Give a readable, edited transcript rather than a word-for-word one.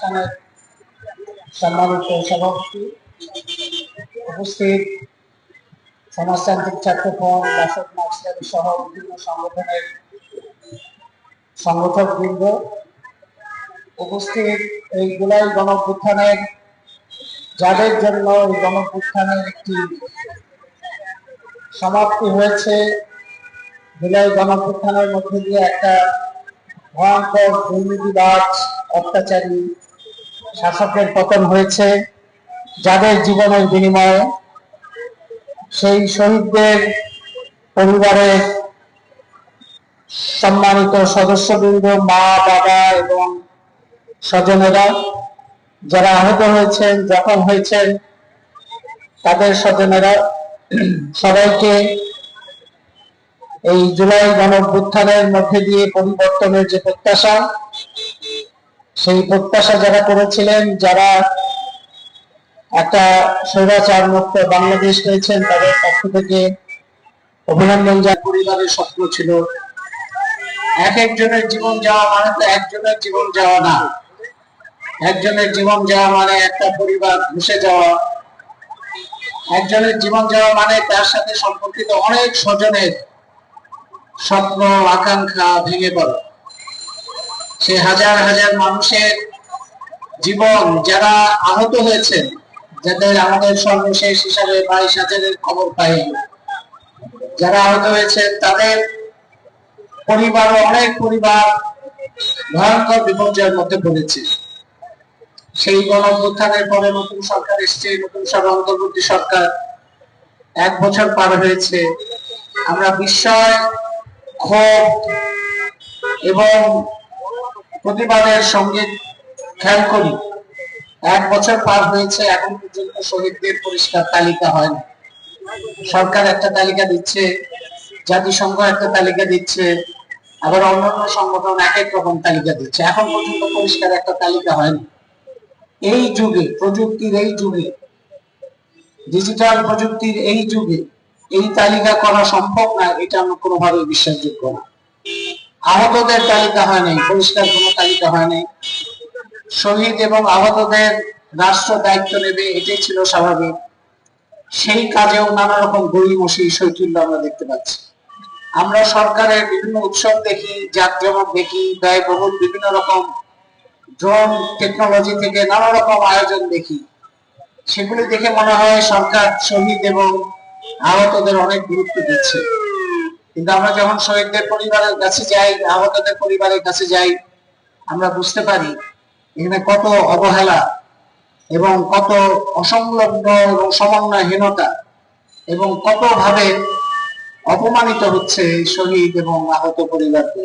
অনুষ্ঠানের সম্মানিত সভাপতি, উপস্থিত সমাজতান্ত্রিক ছাত্রফ্রন্ট, বাসক মার্ক্সবাদী সহ বিভিন্ন সংগঠনের সংগঠকবৃন্দ, উপস্থিত এই জুলাই গণঅভ্যুত্থানের যাদের জন্য এই গণঅভ্যুত্থানের একটি সমাপ্তি হয়েছে, জুলাই গণঅভ্যুত্থানের মধ্যে দিয়ে একটা ভয়ঙ্কর দুর্নীতিবাজ অত্যাচারী শাসকের পতন হয়েছে, যাদের জীবনের বিনিময়ে সেই শহীদদের পরিবারের সম্মানিত সদস্যবৃন্দ, মা বাবা এবং স্বজনেরা, যারা আহত হয়েছেন, জখম হয়েছেন, তাদের স্বজনেরা সবাইকে এই জুলাই গণঅভ্যুত্থানের মধ্যে দিয়ে পরিবর্তনের যে প্রত্যাশা, সেই প্রত্যাশা যারা করেছিলেন, যারা একটা স্বৈরাচার মুক্ত বাংলাদেশ পেয়েছেন, তাদের পক্ষ থেকে অভিনন্দন। যার পরিবারের স্বপ্ন ছিল এক একজনের জীবন যাওয়া মানে তো একজনের জীবন যাওয়া না, একজনের জীবন যাওয়া মানে একটা পরিবার ধসে যাওয়া, একজনের জীবন যাওয়া মানে তার সাথে সম্পর্কিত অনেক স্বজনের স্বপ্ন আকাঙ্ক্ষা ভেঙে পড়ে। সে হাজার হাজার মানুষের জীবন, যারা আহত হয়েছেন, যাদের আমাদের সর্বশেষ হিসাবে 22,000-এর খবর পাই, যারা আহত হয়েছেন তাদের পরিবার, অনেক পরিবার ভয়ঙ্কর বিপর্যয়ের মধ্যে পড়েছে। সেই গণঅভ্যুত্থানের পরে নতুন সরকার এসছে, নতুন অন্তর্বর্তী সরকার, 1 বছর পার হয়েছে। আমরা বিস্ময়, ক্ষোভ এবং প্রতিবাদের সঙ্গে খেয়াল করি, 1 বছর পার হয়েছে, এখন পর্যন্ত শহীদদের পরিষ্কার তালিকা হয়নি। সরকার একটা তালিকা দিচ্ছে, জাতিসংঘ একটা তালিকা দিচ্ছে, আবার অন্যান্য সংগঠন এক এক রকম তালিকা দিচ্ছে, এখন পর্যন্ত পরিষ্কার একটা তালিকা হয়নি। এই যুগে, প্রযুক্তির এই যুগে, ডিজিটাল প্রযুক্তির এই যুগে এই তালিকা করা সম্ভব না, এটা আমরা কোনোভাবে বিশ্বাসযোগ্য না। আহতদের তালিকা হয় নাই, পরিষ্কার কোনো তালিকা হয় নাই। শহীদ এবং আহতদের রাষ্ট্র দায়িত্ব নেবে, এটাই ছিল স্বাভাবিক। সেই কাজেও নানা রকম গড়িমসি, শৈথিল্য আমরা দেখতে পাচ্ছি। আমরা সরকারের বিভিন্ন উৎসব দেখি, জাঁকজমক দেখি, ব্যয়বহুল বিভিন্ন রকম ড্রোন টেকনোলজি থেকে নানা রকম আয়োজন দেখি। সেগুলি দেখে মনে হয় সরকার শহীদ এবং আহতদের অনেক গুরুত্ব দিচ্ছে। কিন্তু আমরা যখন শহীদদের পরিবারের কাছে যাই, আহতদের পরিবারের কাছে যাই, আমরা বুঝতে পারি এখানে কত অবহেলা এবং কত অসংলগ্ন এবং সমন্বয়হীনতা এবং কত ভাবে অপমানিত হচ্ছে শহীদ এবং আহত পরিবারকে।